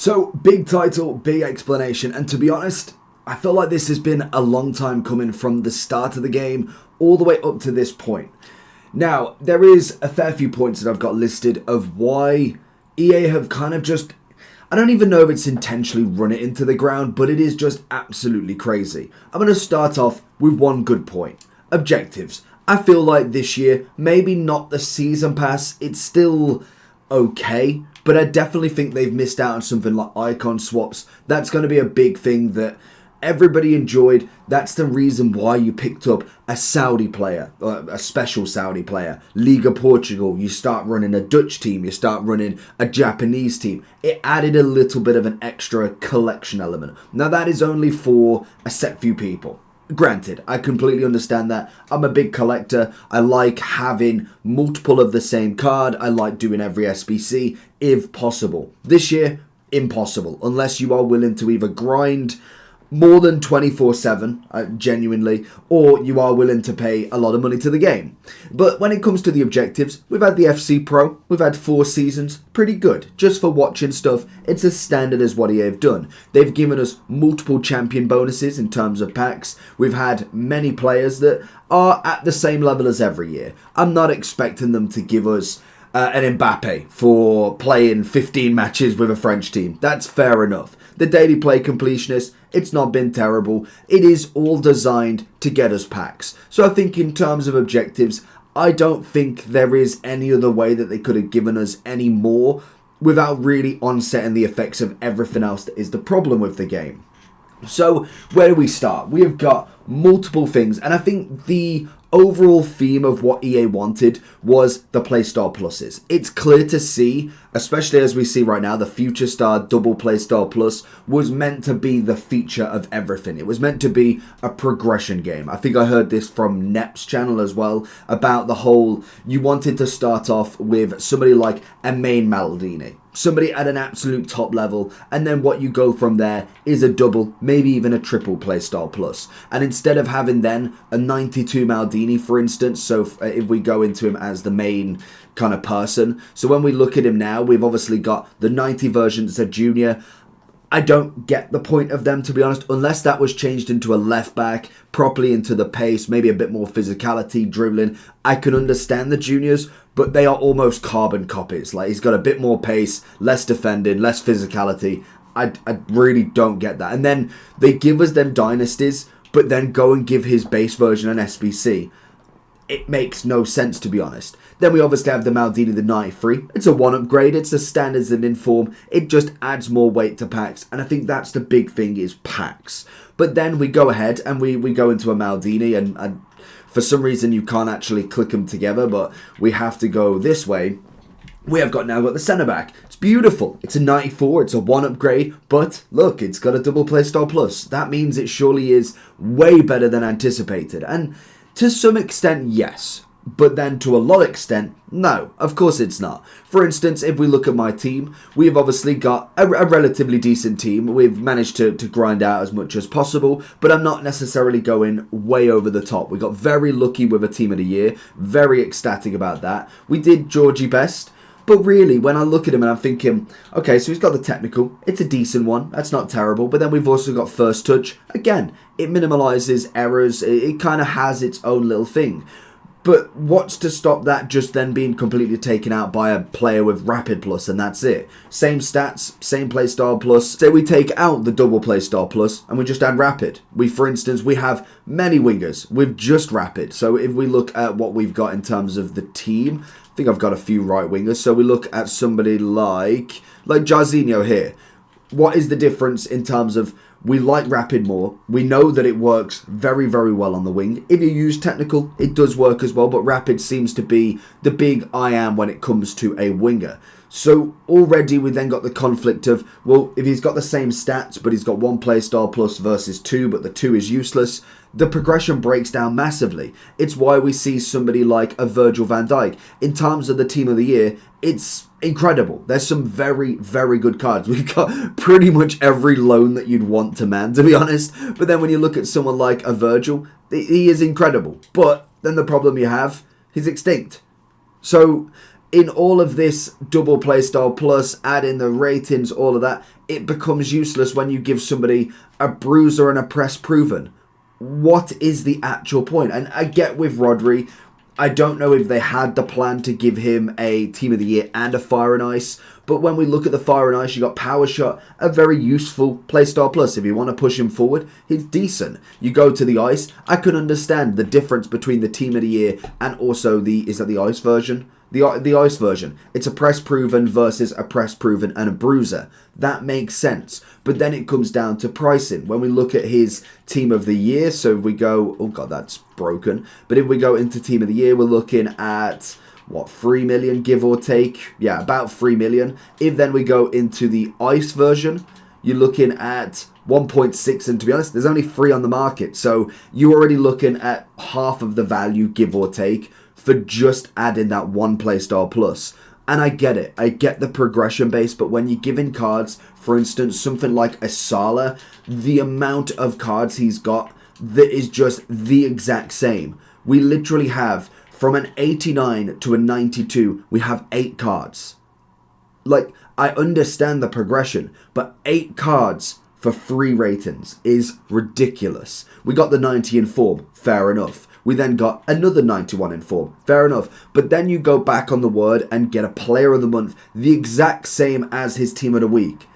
So, big title, big explanation, and to be honest, I feel like this has been a long time coming from the start of the game all the way up to this point. Now, there is a fair few points that I've got listed of why EA have kind of just, I don't even know if it's intentionally run it into the ground, but it is just absolutely crazy. I'm going to start off with one good point. Objectives. I feel like this year, maybe not the season pass, it's still okay, but I definitely think they've missed out on something like icon swaps. That's going to be a big thing that everybody enjoyed. That's the reason why you picked up a Saudi player, a special Saudi player. Liga Portugal, you start running a Dutch team, you start running a Japanese team. It added a little bit of an extra collection element. Now that is only for a set few people. Granted, I completely understand that. I'm a big collector. I like having multiple of the same card. I like doing every SBC if possible. This year, impossible. Unless you are willing to either grind more than 24/7, genuinely, or you are willing to pay a lot of money to the game. But when it comes to the objectives, we've had the FC Pro, we've had 4 seasons, pretty good. Just for watching stuff, it's as standard as what EA have done. They've given us multiple champion bonuses in terms of packs. We've had many players that are at the same level as every year. I'm not expecting them to give us an Mbappe for playing 15 matches with a French team. That's fair enough. The daily play completionist, it's not been terrible. It is all designed to get us packs. So I think in terms of objectives, I don't think there is any other way that they could have given us any more without really onsetting the effects of everything else that is the problem with the game. So where do we start? We have got multiple things, and I think the overall theme of what EA wanted was the Playstyle Pluses. It's clear to see, especially as we see right now, the Future Star Double Playstyle Plus was meant to be the feature of everything. It was meant to be a progression game. I think I heard this from Nep's channel as well, about the whole, you wanted to start off with somebody like a main Maldini. Somebody at an absolute top level, and then what you go from there is a double, maybe even a triple Playstyle Plus. And instead of having then a 92 Maldini, for instance, so if we go into him as the main kind of person, so when we look at him now, we've obviously got the 90 version that's a junior. I don't get the point of them, to be honest, unless that was changed into a left back, properly into the pace, maybe a bit more physicality, dribbling. I can understand the juniors, but they are almost carbon copies. Like, he's got a bit more pace, less defending, less physicality. I really don't get that. And then they give us them dynasties, but then go and give his base version an SBC. It makes no sense, to be honest. Then we obviously have the Maldini, the 93. It's a 1 upgrade. It's the standards and inform. It just adds more weight to packs. And I think that's the big thing, is packs. But then we go ahead and we go into a Maldini, and for some reason you can't actually click them together, but we have to go this way. We have now got the centre back. It's beautiful. It's a 94. It's a 1 upgrade. But look, it's got a double Playstyle Plus. That means it surely is way better than anticipated. And to some extent, yes. But then to a lot of extent, no, of course it's not. For instance, if we look at my team, we've obviously got a relatively decent team. We've managed to grind out as much as possible, but I'm not necessarily going way over the top. We got very lucky with a team of the year, very ecstatic about that. We did Georgie best, but really, when I look at him and I'm thinking, okay, so he's got the technical, it's a decent one, that's not terrible, but then we've also got first touch. Again, it minimalizes errors, it kind of has its own little thing. But what's to stop that just then being completely taken out by a player with Rapid Plus, and that's it? Same stats, same Playstyle Plus. Say we take out the double Playstyle Plus and we just add Rapid. For instance, we have many wingers with just Rapid. So if we look at what we've got in terms of the team, I think I've got a few right wingers. So we look at somebody like Jarzinho here. What is the difference in terms of, we like Rapid more. We know that it works very, very well on the wing. If you use technical, it does work as well, but Rapid seems to be the big I am when it comes to a winger. So already we then got the conflict of, well, if he's got the same stats, but he's got 1 Playstyle Plus versus 2, but the 2 is useless, the progression breaks down massively. It's why we see somebody like a Virgil van Dijk. In terms of the team of the year, it's incredible. There's some very, very good cards. We've got pretty much every loan that you'd want to man, to be honest. But then when you look at someone like a Virgil, he is incredible. But then the problem you have, he's extinct. So in all of this double Playstyle Plus, add in the ratings, all of that, it becomes useless when you give somebody a bruiser and a press proven. What is the actual point? And I get with Rodri, I don't know if they had the plan to give him a Team of the Year and a Fire and Ice, but when we look at the Fire and Ice, you got Power Shot, a very useful playstyle plus. If you want to push him forward, he's decent. You go to the Ice, I can understand the difference between the Team of the Year and also is that the Ice version? The Ice version. It's a press proven versus a press proven and a bruiser. That makes sense. But then it comes down to pricing. When we look at his Team of the Year, so if we go, oh god, that's broken. But if we go into Team of the Year, we're looking at, what, 3 million, give or take? Yeah, about 3 million. If then we go into the Ice version, you're looking at 1.6, and to be honest, there's only 3 on the market. So you're already looking at half of the value, give or take, for just adding that one playstyle plus. And I get it. I get the progression base, but when you're giving cards, for instance, something like a Salah, the amount of cards he's got that is just the exact same. We literally have, from an 89 to a 92, we have 8 cards. Like, I understand the progression, but 8 cards for 3 ratings is ridiculous. We got the 90 in form, fair enough. We then got another 91 in form, fair enough. But then you go back on the word and get a player of the month, the exact same as his team of the week.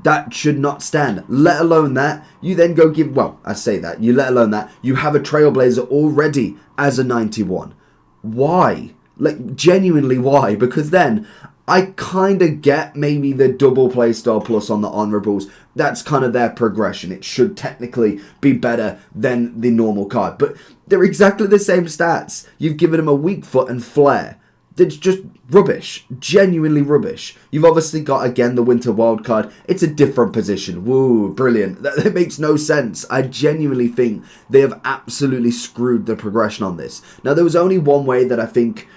That should not stand. Let alone that, you then go give, well, I say that, you let alone that, you have a Trailblazer already as a 91. Why? Like, genuinely why? Because then, I kind of get maybe the double playstyle plus on the honourables. That's kind of their progression. It should technically be better than the normal card. But they're exactly the same stats. You've given them a weak foot and flair. It's just rubbish. Genuinely rubbish. You've obviously got, again, the Winter Wildcard. It's a different position. Woo, brilliant. That makes no sense. I genuinely think they have absolutely screwed the progression on this. Now, there was only one way that I think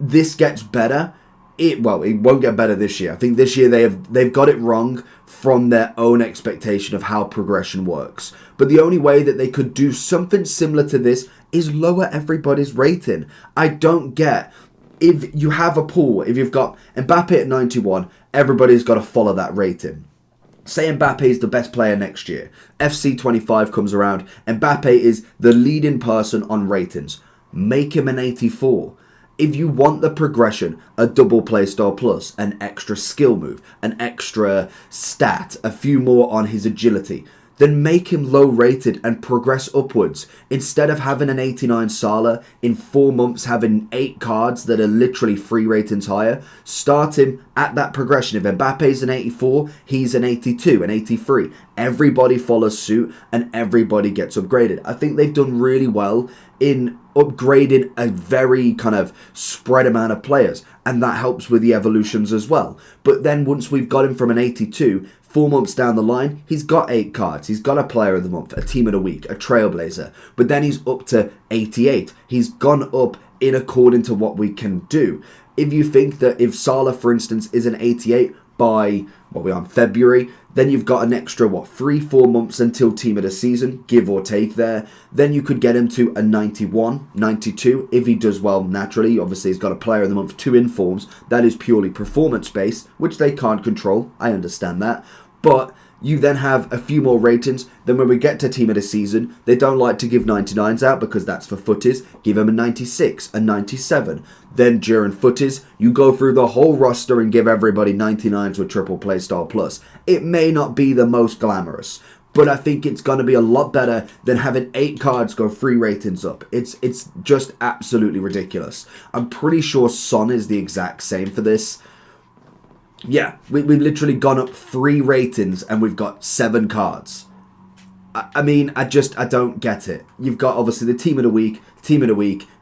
this gets better. It won't get better this year. I think this year they've got it wrong from their own expectation of how progression works. But the only way that they could do something similar to this is lower everybody's rating. I don't get, if you have a pool, if you've got Mbappe at 91, everybody's got to follow that rating. Say Mbappe is the best player next year. FC 25 comes around. Mbappe is the leading person on ratings. Make him an 84. If you want the progression, a double playstyle plus, an extra skill move, an extra stat, a few more on his agility, then make him low rated and progress upwards. Instead of having an 89 Salah, in 4 months having 8 cards that are literally 3 ratings higher, start him at that progression. If Mbappe's an 84, he's an 82, an 83. Everybody follows suit and everybody gets upgraded. I think they've done really well in upgrading a very kind of spread amount of players, and that helps with the evolutions as well. But then once we've got him from an 82, 4 months down the line, he's got 8 cards. He's got a player of the month, a team of the week, a Trailblazer. But then he's up to 88. He's gone up in according to what we can do. If you think that if Salah, for instance, is an 88 by, what we're on, February, then you've got an extra, 3-4 months until team of the season, give or take there. Then you could get him to a 91, 92, if he does well naturally. Obviously, he's got a player of the month, 2 informs. That is purely performance-based, which they can't control. I understand that. But you then have a few more ratings. Then when we get to team of the season, they don't like to give 99s out because that's for footies. Give them a 96, a 97. Then during footies, you go through the whole roster and give everybody 99s with triple playstyle plus. It may not be the most glamorous, but I think it's going to be a lot better than having 8 cards go 3 ratings up. It's just absolutely ridiculous. I'm pretty sure Son is the exact same for this. Yeah, we've literally gone up 3 ratings and we've got 7 cards. I mean, I don't get it. You've got obviously the team of the week,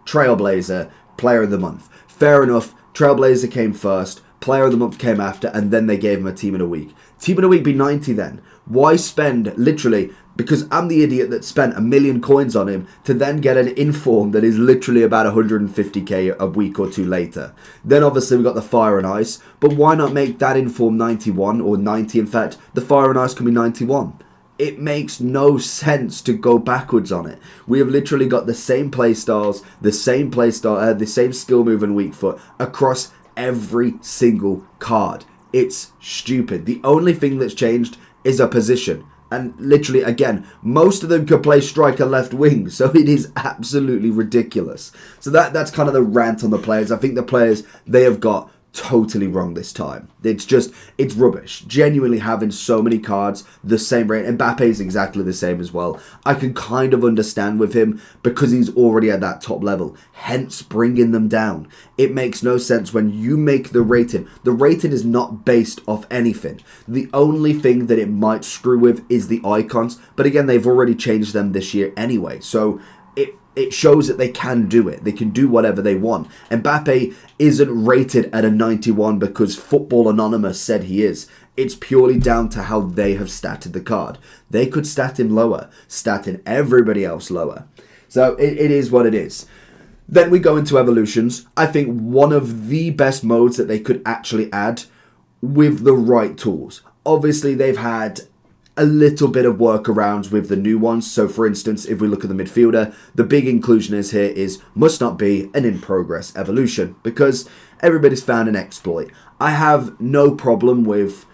Trailblazer, player of the month. Fair enough, Trailblazer came first, player of the month came after, and then they gave him a team of the week. Team of the week be 90 then. Why spend, literally, because I'm the idiot that spent 1 million coins on him to then get an inform that is literally about 150k a week or 2 later. Then obviously we got the Fire and Ice, but why not make that inform 91 or 90 in fact? The Fire and Ice can be 91. It makes no sense to go backwards on it. We have literally got the same playstyles, the same skill move and weak foot across every single card. It's stupid. The only thing that's changed is a position. And literally, again, most of them could play striker left wing, so it is absolutely ridiculous. So that's kind of the rant on the players. I think the players, they have got totally wrong this time. It's rubbish. Genuinely having so many cards the same rate. Mbappe is exactly the same as well. I can kind of understand with him because he's already at that top level, hence bringing them down. It makes no sense when you make the rating. The rating is not based off anything. The only thing that it might screw with is the icons, but again, they've already changed them this year anyway, so it shows that they can do it. They can do whatever they want. Mbappe isn't rated at a 91 because Football Anonymous said he is. It's purely down to how they have statted the card. They could stat him lower, statting everybody else lower. So it is what it is. Then we go into evolutions. I think one of the best modes that they could actually add with the right tools. Obviously, they've had a little bit of workarounds with the new ones. So for instance, if we look at the midfielder, the big inclusion is here is must not be an in-progress evolution because everybody's found an exploit. I have no problem with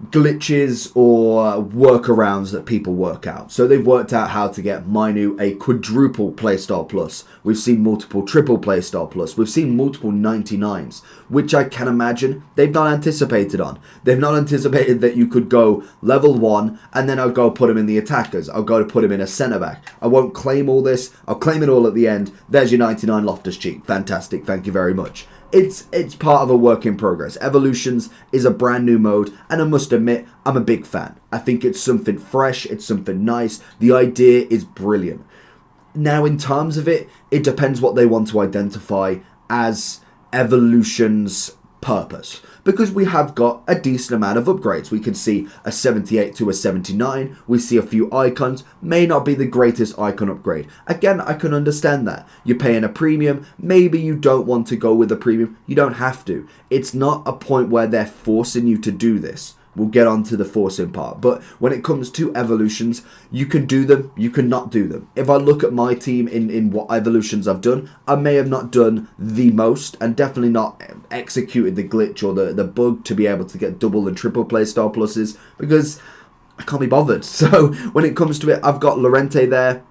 glitches or workarounds that people work out. So they've worked out how to get Mainu a quadruple playstyle plus. We've seen multiple triple playstyle plus. We've seen multiple 99s, which I can imagine they've not anticipated on. They've not anticipated that you could go level 1 and then I'll go put him in the attackers. I'll go to put him in a centre back. I won't claim all this. I'll claim it all at the end. There's your 99 Loftus-Cheek. Fantastic. Thank you very much. It's part of a work in progress. Evolutions is a brand new mode, and I must admit, I'm a big fan. I think it's something fresh, it's something nice. The idea is brilliant. Now, in terms of it, it depends what they want to identify as evolution's purpose. Because we have got a decent amount of upgrades. We can see a 78 to a 79. We see a few icons. May not be the greatest icon upgrade. Again, I can understand that. You're paying a premium. Maybe you don't want to go with a premium. You don't have to. It's not a point where they're forcing you to do this. We'll get on to the forcing part. But when it comes to evolutions, you can do them, you can not do them. If I look at my team in what evolutions I've done, I may have not done the most and definitely not executed the glitch or the bug to be able to get double and triple playstyle pluses because I can't be bothered. So when it comes to it, I've got Llorente there.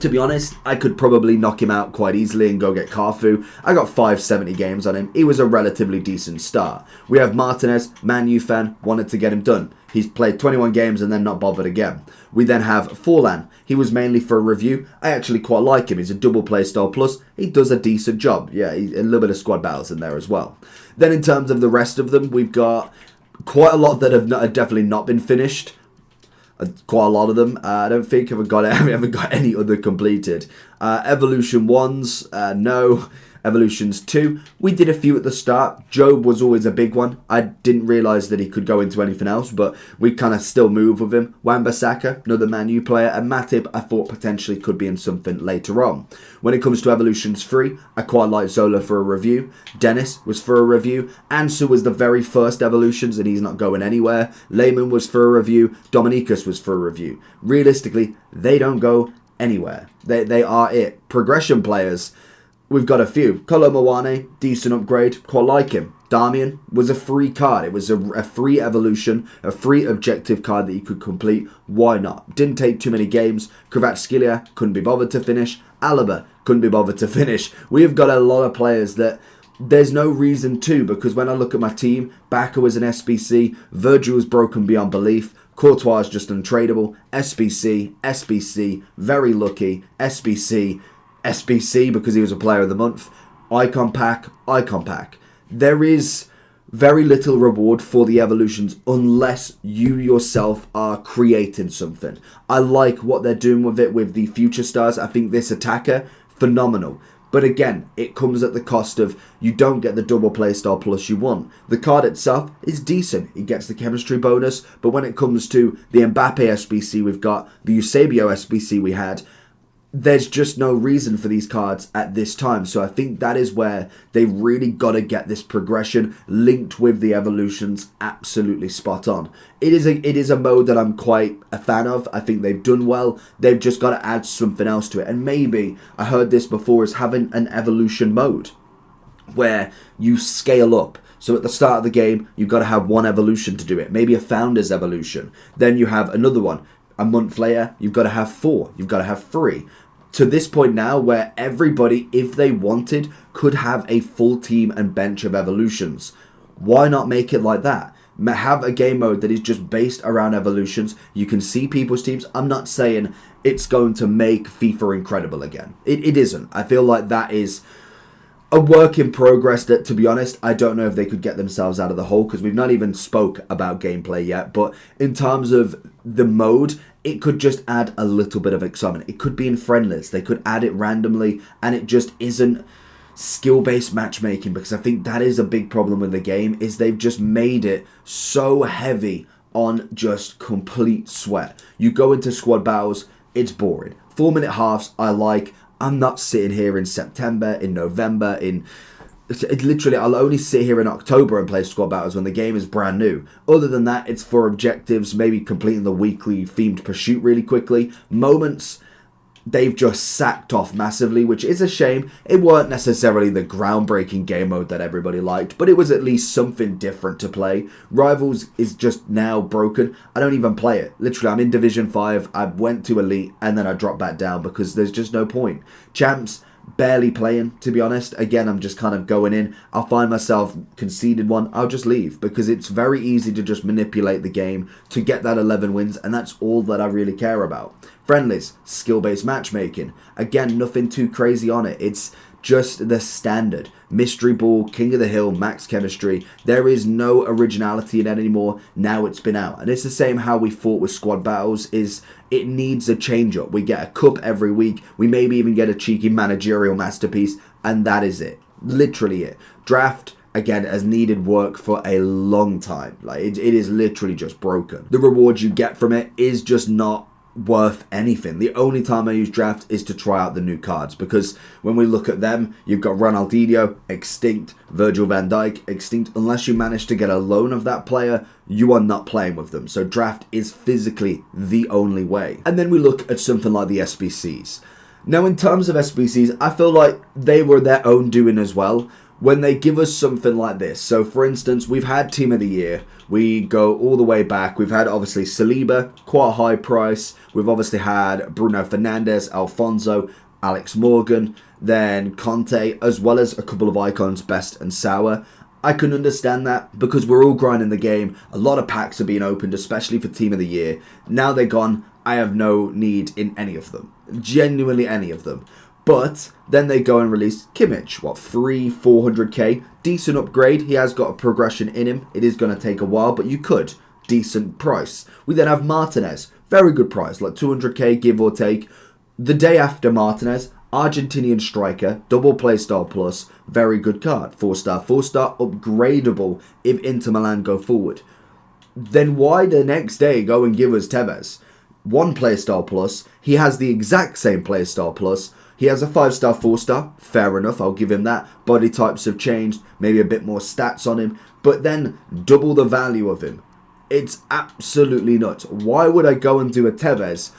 To be honest, I could probably knock him out quite easily and go get Carfu. I got 570 games on him. He was a relatively decent start. We have Martinez, Man U fan, wanted to get him done. He's played 21 games and then not bothered again. We then have Forlan. He was mainly for a review. I actually quite like him. He's a double playstyle plus. He does a decent job. Yeah, a little bit of squad battles in there as well. Then in terms of the rest of them, we've got quite a lot that have definitely not been finished. Quite a lot of them. I don't think we haven't got any other completed. Evolution 1s, no. Evolutions 2, we did a few at the start. Job was always a big one. I didn't realise that he could go into anything else, but we kind of still move with him. Wan-Bissaka, another Man U player, and Matip, I thought potentially could be in something later on. When it comes to Evolutions 3, I quite like Zola for a review. Dennis was for a review. Ansu was the very first Evolutions, and he's not going anywhere. Lehman was for a review. Dominicus was for a review. Realistically, they don't go anywhere. They are it. Progression players, we've got a few. Kolo Muani, decent upgrade, quite like him. Darmian was a free card. It was a free evolution, a free objective card that you could complete. Why not? Didn't take too many games. Kvaratskhelia couldn't be bothered to finish. Alaba couldn't be bothered to finish. We have got a lot of players that there's no reason to, because when I look at my team, Baka was an SBC, Virgil was broken beyond belief, Courtois is just untradeable, SBC, very lucky, SBC because he was a player of the month, icon pack. There is very little reward for the evolutions unless you yourself are creating something. I like what they're doing with it with the future stars. I think this attacker, phenomenal. But again, it comes at the cost of you don't get the double playstyle plus you want. The card itself is decent. It gets the chemistry bonus. But when it comes to the Mbappe SBC we've got, the Eusebio SBC we had, there's just no reason for these cards at this time. So I think that is where they really got to get this progression linked with the evolutions absolutely spot on. It is a mode that I'm quite a fan of. I think they've done well. They've just got to add something else to it. And maybe, I heard this before, is having an evolution mode where you scale up. So at the start of the game, you've got to have one evolution to do it. Maybe a founder's evolution. Then you have another one. A month later, you've got to have 4. You've got to have 3. To this point now where everybody, if they wanted, could have a full team and bench of evolutions. Why not make it like that? Have a game mode that is just based around evolutions. You can see people's teams. I'm not saying it's going to make FIFA incredible again. It isn't. I feel like that is a work in progress that, to be honest, I don't know if they could get themselves out of the hole, because we've not even spoke about gameplay yet. But in terms of the mode, it could just add a little bit of excitement. It could be in friendlies. They could add it randomly, and it just isn't skill-based matchmaking, because I think that is a big problem with the game, is they've just made it so heavy on just complete sweat. You go into squad battles, it's boring. 4-minute halves, I like. I'm not sitting here in September, in November, literally, I'll only sit here in October and play squad battles when the game is brand new. Other than that, it's for objectives, maybe completing the weekly themed pursuit really quickly. Moments, they've just sacked off massively, which is a shame. It weren't necessarily the groundbreaking game mode that everybody liked, but it was at least something different to play. Rivals is just now broken. I don't even play it. Literally, I'm in Division 5. I went to Elite, and then I dropped back down because there's just no point. Champs, barely playing, to be honest. Again, I'm just kind of going in. I'll find myself conceded one. I'll just leave, because it's very easy to just manipulate the game to get that 11 wins, and that's all that I really care about. Friendlies, skill-based matchmaking. Again, nothing too crazy on it. It's just the standard. Mystery Ball, King of the Hill, Max Chemistry. There is no originality in it anymore. Now it's been out. And it's the same how we fought with squad battles, is it needs a change-up. We get a cup every week. We maybe even get a cheeky managerial masterpiece. And that is it. Literally it. Draft, again, has needed work for a long time. Like it is literally just broken. The rewards you get from it is just not worth anything. The only time I use draft is to try out the new cards, because when we look at them, you've got Ronaldinho, extinct, Virgil van Dijk, extinct. Unless you manage to get a loan of that player, you are not playing with them. So draft is physically the only way. And then we look at something like the SBCs. Now, in terms of SBCs, I feel like they were their own doing as well when they give us something like this. So, for instance, we've had Team of the Year. We go all the way back. We've had, obviously, Saliba, quite a high price. We've obviously had Bruno Fernandes, Alfonso, Alex Morgan, then Conte, as well as a couple of icons, Best and Sauer. I can understand that, because we're all grinding the game. A lot of packs are being opened, especially for Team of the Year. Now they're gone. I have no need in any of them. Genuinely any of them. But then they go and release Kimmich. What, 400k? Decent upgrade. He has got a progression in him. It is going to take a while, but you could. Decent price. We then have Martinez. Very good price, like 200k give or take. The day after Martinez, Argentinian striker, double playstyle plus, very good card. 4-star, 4-star, upgradable if Inter Milan go forward. Then why the next day go and give us Tevez? 1 playstyle plus. He has the exact same playstyle plus. He has a 5-star, 4-star. Fair enough, I'll give him that. Body types have changed. Maybe a bit more stats on him. But then double the value of him. It's absolutely nuts. Why would I go and do a Tevez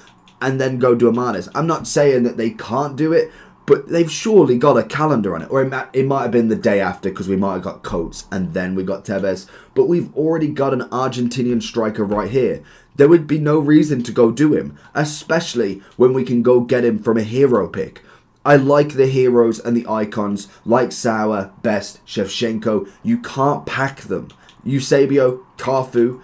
and then go do a Manes? I'm not saying that they can't do it, but they've surely got a calendar on it. Or it might have been the day after, because we might have got Coates and then we got Tevez. But we've already got an Argentinian striker right here. There would be no reason to go do him, especially when we can go get him from a hero pick. I like the heroes and the icons, like Sauer, Best, Shevchenko. You can't pack them. Eusebio, Cafu,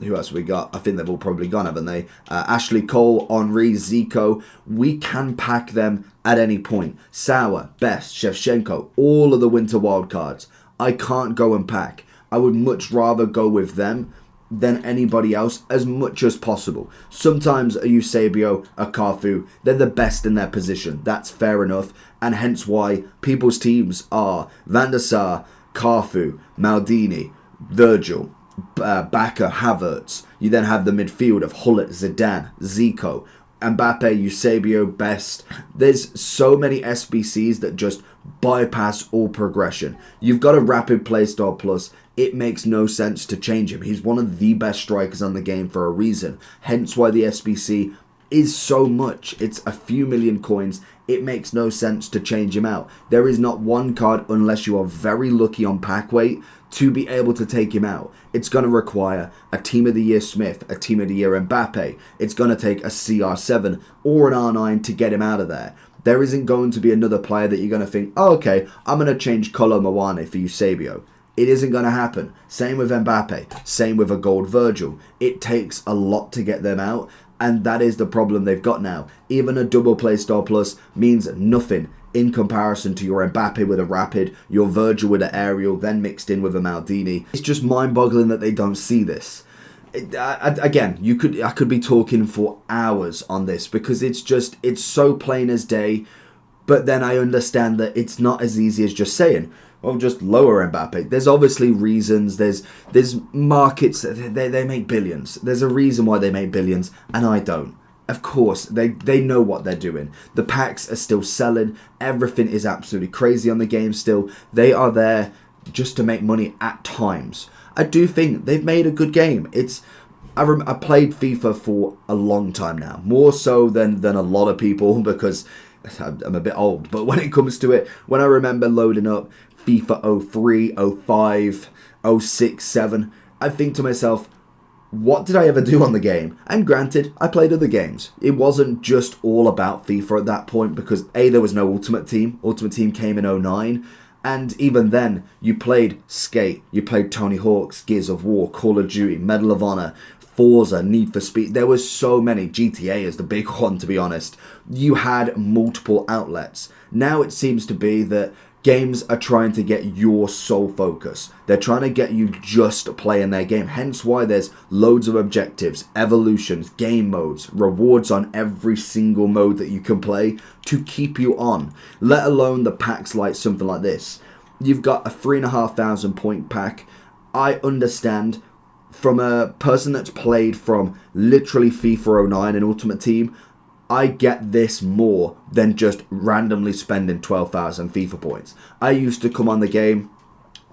who else we got? I think they've all probably gone, haven't they? Ashley Cole, Henry, Zico. We can pack them at any point. Sauer, Best, Shevchenko, all of the winter wildcards. I can't go and pack. I would much rather go with them than anybody else as much as possible. Sometimes a Eusebio, a Cafu, they're the best in their position. That's fair enough, and hence why people's teams are Van der Sar, Cafu, Maldini, Virgil, Baka, Havertz. You then have the midfield of Hullet, Zidane, Zico, Mbappe, Eusebio, Best. There's so many SBCs that just bypass all progression. You've got a rapid playstyle plus. It makes no sense to change him. He's one of the best strikers on the game for a reason. Hence why the SBC is so much. It's a few million coins. It makes no sense to change him out. There is not one card, unless you are very lucky on pack weight, to be able to take him out. It's going to require a Team of the Year Smith, a Team of the Year Mbappe. It's going to take a CR7 or an R9 to get him out of there. There isn't going to be another player that you're going to think, oh, okay, I'm going to change Kolo Muani for Eusebio. It isn't going to happen. Same with Mbappe. Same with a gold Virgil. It takes a lot to get them out, and that is the problem they've got now. Even a double play star plus means nothing in comparison to your Mbappe with a rapid, your Virgil with an aerial, then mixed in with a Maldini. It's just mind-boggling that they don't see this. Again, I could be talking for hours on this because it's so plain as day. But then I understand that it's not as easy as just saying, well, just lower Mbappe. There's obviously reasons. There's markets. They make billions. There's a reason why they make billions, and I don't. Of course, they know what they're doing. The packs are still selling. Everything is absolutely crazy on the game still. They are there just to make money at times. I do think they've made a good game. I played FIFA for a long time now, more so than a lot of people because I'm a bit old. But when it comes to it, when I remember loading up FIFA 03, 05, 06, 07, I think to myself, what did I ever do on the game? And granted, I played other games. It wasn't just all about FIFA at that point because A, there was no Ultimate Team. Ultimate Team came in 09. And even then, you played Skate, you played Tony Hawk's, Gears of War, Call of Duty, Medal of Honor, Forza, Need for Speed. There was so many. GTA is the big one, to be honest. You had multiple outlets. Now it seems to be that games are trying to get your sole focus. They're trying to get you just playing their game. Hence why there's loads of objectives, evolutions, game modes, rewards on every single mode that you can play to keep you on. Let alone the packs like something like this. You've got a 3,500 point pack. I understand from a person that's played from literally FIFA 09 and Ultimate Team, I get this more than just randomly spending 12,000 FIFA points. I used to come on the game,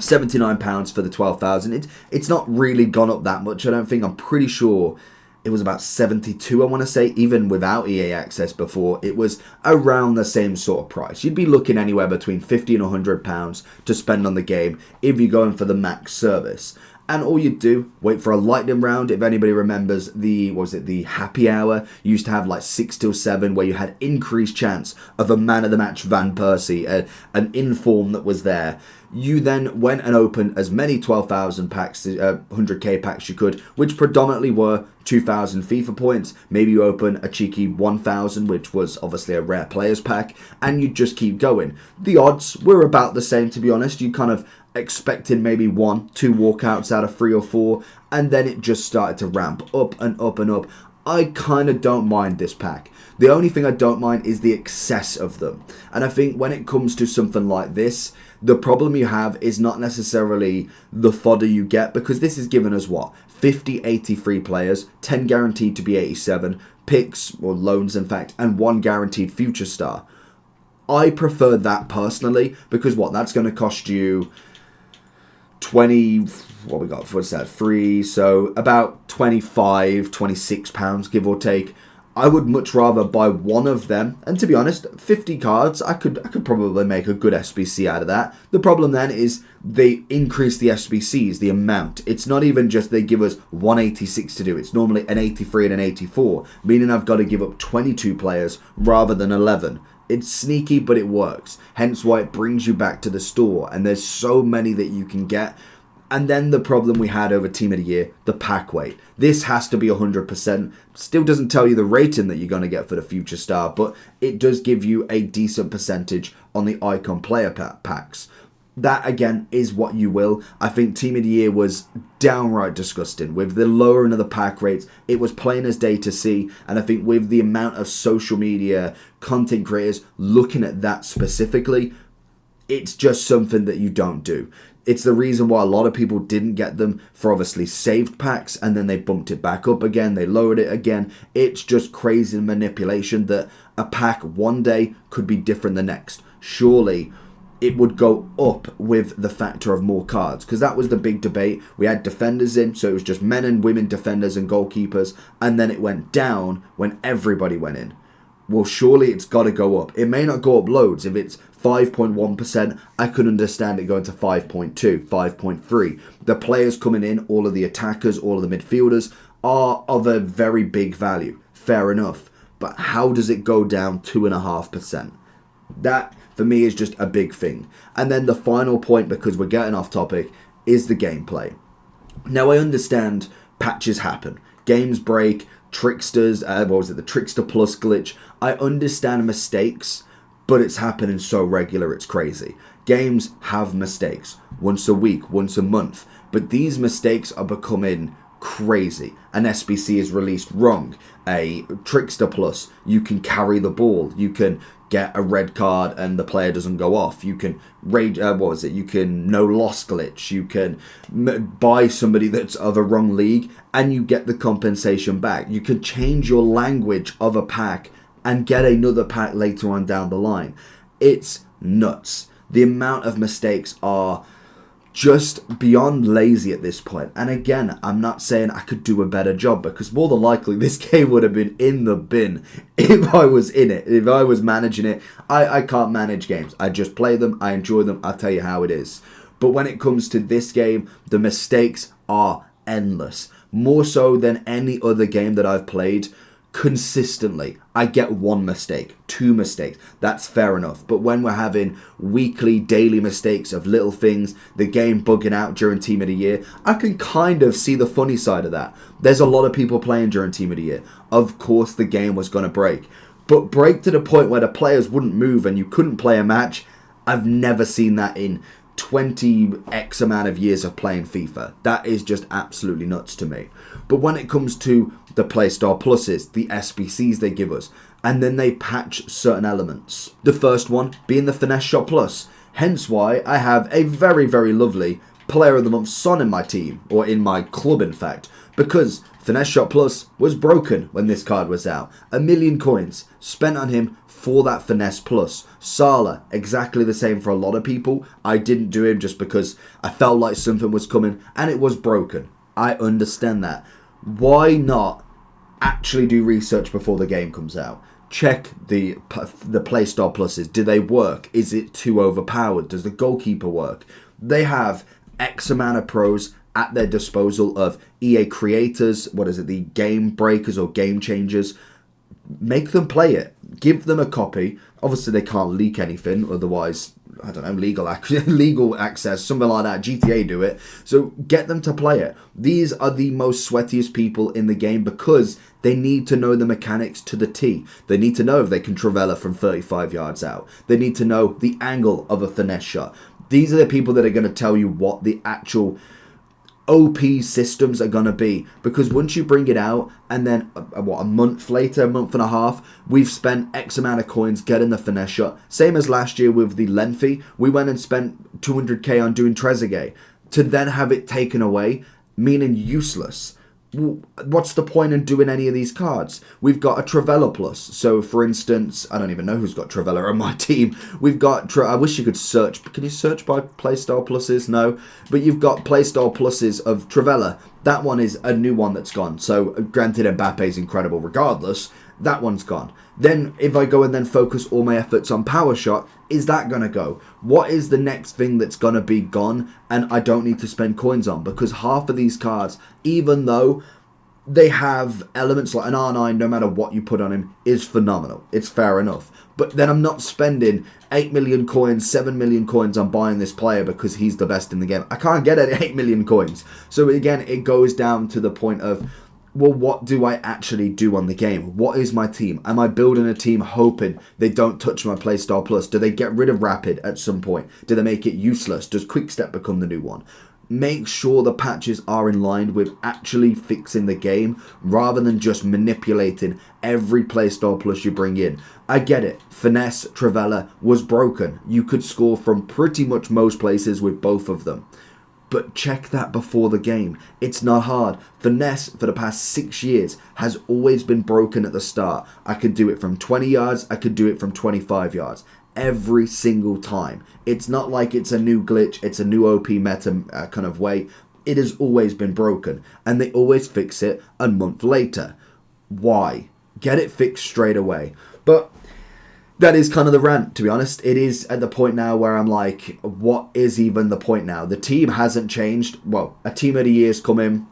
£79 for the 12,000. It's not really gone up that much, I don't think. I'm pretty sure it was about 72, I want to say, even without EA Access before. It was around the same sort of price. You'd be looking anywhere between £50 and £100 to spend on the game if you're going for the max service. And all you do, wait for a lightning round. If anybody remembers the happy hour, you used to have like 6 till 7 where you had increased chance of a man of the match Van Persie, an inform that was there. You then went and opened as many 12,000 packs, 100k packs you could, which predominantly were 2,000 FIFA points. Maybe you open a cheeky 1,000, which was obviously a rare players pack, and you just keep going. The odds were about the same, to be honest. You kind of expected maybe 1-2 walkouts out of 3 or 4, and then it just started to ramp up and up and up. I kind of don't mind this pack. The only thing I don't mind is the excess of them. And I think when it comes to something like this, the problem you have is not necessarily the fodder you get, because this is giving us what? 50, 83 players, 10 guaranteed to be 87, picks, or loans in fact, and 1 guaranteed future star. I prefer that personally, because that's going to cost you 20, what we got, what's that, 3, so about 25, 26 pounds, give or take. I would much rather buy one of them, and to be honest, 50 cards, I could probably make a good SBC out of that. The problem then is they increase the SBCs, the amount. It's not even just they give us 186 to do, it's normally an 83 and an 84, meaning I've got to give up 22 players rather than 11. It's sneaky, but it works. Hence why it brings you back to the store, and there's so many that you can get. And then the problem we had over Team of the Year, the pack weight. This has to be 100%. Still doesn't tell you the rating that you're going to get for the future star, but it does give you a decent percentage on the icon player packs. That, again, is what you will. I think Team of the Year was downright disgusting. With the lowering of the pack rates, it was plain as day to see. And I think with the amount of social media content creators looking at that specifically, it's just something that you don't do. It's the reason why a lot of people didn't get them for obviously saved packs, and then they bumped it back up again, they lowered it again. It's just crazy manipulation that a pack one day could be different the next. Surely it would go up with the factor of more cards, because that was the big debate. We had defenders in, so it was just men and women defenders and goalkeepers, and then it went down when everybody went in. Well, surely it's got to go up. It may not go up loads. If it's 5.1%, I could understand it going to 5.2, 5.3. The players coming in, all of the attackers, all of the midfielders, are of a very big value. Fair enough. But how does it go down 2.5%? That, for me, is just a big thing. And then the final point, because we're getting off topic, is the gameplay. Now, I understand patches happen. Games break, tricksters, the Trickster Plus glitch. I understand mistakes, but it's happening so regular, it's crazy. Games have mistakes. Once a week, once a month. But these mistakes are becoming crazy. An SBC is released wrong. A Trickster Plus, you can carry the ball. You can get a red card and the player doesn't go off. You can you can no loss glitch. You can buy somebody that's of a wrong league and you get the compensation back. You can change your language of a pack and get another pack later on down the line. It's nuts. The amount of mistakes are just beyond lazy at this point. And again, I'm not saying I could do a better job, because more than likely this game would have been in the bin if I was in it, if I was managing it. I can't manage games. I just play them, I enjoy them, I'll tell you how it is. But when it comes to this game, the mistakes are endless. More so than any other game that I've played. Consistently, I get one mistake, two mistakes, that's fair enough. But when we're having weekly, daily mistakes of little things, the game bugging out during Team of the Year, I can kind of see the funny side of that. There's a lot of people playing during Team of the Year. Of course the game was going to break. But break to the point where the players wouldn't move and you couldn't play a match, I've never seen that in 20x amount of years of playing FIFA. That is just absolutely nuts to me. But when it comes to the Playstyle Pluses, the SBCs they give us, and then they patch certain elements. The first one being the Finesse Shot Plus. Hence why I have a very, very lovely Player of the Month Son in my team, or in my club in fact, because Finesse Shot Plus was broken when this card was out. 1 million coins spent on him for that Finesse Plus. Salah, exactly the same for a lot of people. I didn't do him just because I felt like something was coming and it was broken. I understand that. Why not actually do research before the game comes out? Check the Playstyle Pluses. Do they work? Is it too overpowered? Does the goalkeeper work? They have X amount of pros at their disposal of EA creators, the game breakers or game changers. Make them play it. Give them a copy. Obviously, they can't leak anything, otherwise, I don't know, legal access, something like that. GTA do it. So get them to play it. These are the most sweatiest people in the game because they need to know the mechanics to the T. They need to know if they can Travella from 35 yards out. They need to know the angle of a finesse shot. These are the people that are going to tell you what the actual OP systems are going to be, because once you bring it out and then a month later, a month and a half, we've spent X amount of coins getting the finesse shot. Same as last year with the Lengthy, we went and spent 200k on doing Trezeguet to then have it taken away, meaning useless. What's the point in doing any of these cards? We've got a Travella Plus. So, for instance, I don't even know who's got Travella on my team. We've got, I wish you could search. Can you search by Playstyle Pluses? No. But you've got Playstyle Pluses of Travella. That one is a new one that's gone. So, granted, Mbappe's incredible regardless. That one's gone. Then, if I go and then focus all my efforts on Power Shot, is that going to go? What is the next thing that's going to be gone and I don't need to spend coins on? Because half of these cards, even though they have elements like an R9, no matter what you put on him, is phenomenal. It's fair enough. But then I'm not spending 8 million coins, 7 million coins on buying this player because he's the best in the game. I can't get 8 million coins. So again, it goes down to the point of, well, what do I actually do on the game? What is my team? Am I building a team hoping they don't touch my Playstyle Plus? Do they get rid of Rapid at some point? Do they make it useless? Does Quickstep become the new one? Make sure the patches are in line with actually fixing the game rather than just manipulating every Playstyle Plus you bring in. I get it. Finesse, Travella was broken. You could score from pretty much most places with both of them. But check that before the game. It's not hard. Finesse, for the past 6 years, has always been broken at the start. I could do it from 20 yards. I could do it from 25 yards. every single time. It's not like it's a new glitch, it's a new OP meta kind of way. It has always been broken, and they always fix it a month later. Why? Get it fixed straight away. But that is kind of the rant, to be honest. It is at the point now where I'm like, what is even the point now? The team hasn't changed. Well, a team of the year's come in.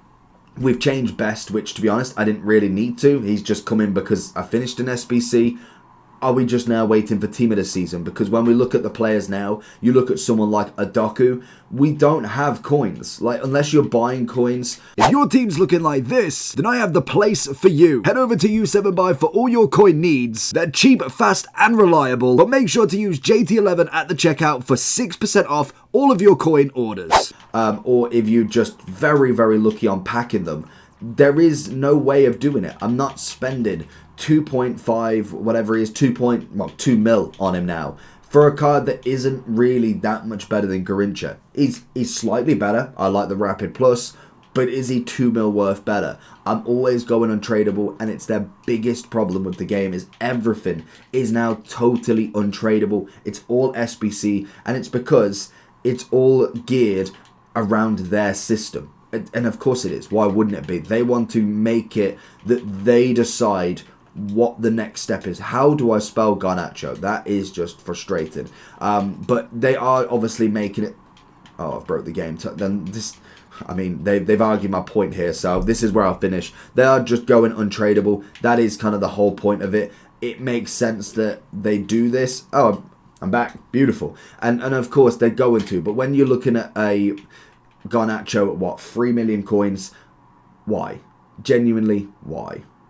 We've changed Best, which, to be honest, I didn't really need to. He's just come in because I finished an SBC. Are we just now waiting for Team of the Season? Because when we look at the players now, you look at someone like Adoku, we don't have coins. Like, unless you're buying coins. If your team's looking like this, then I have the place for you. Head over to U7Buy for all your coin needs. They're cheap, fast, and reliable. But make sure to use JT11 at the checkout for 6% off all of your coin orders. Or if you're just very, very lucky on packing them, there is no way of doing it. I'm not spending 2.5, whatever he is, 2 mil on him now for a card that isn't really that much better than Garincha. He's slightly better. I like the Rapid Plus, but is he 2 mil worth better? I'm always going untradeable, and it's their biggest problem with the game is everything is now totally untradeable. It's all SBC, and it's because it's all geared around their system. And of course it is. Why wouldn't it be? They want to make it that they decide what the next step is. How do I spell Garnacho? That is just frustrating. But they are obviously making it... Oh, I've broke the game. Then this... I mean, they've argued my point here, so this is where I'll finish. They are just going untradeable. That is kind of the whole point of it. It makes sense that they do this. Oh, I'm back. Beautiful. And of course, they're going to. But when you're looking at a Garnacho at, what, 3 million coins? Why? Genuinely, why?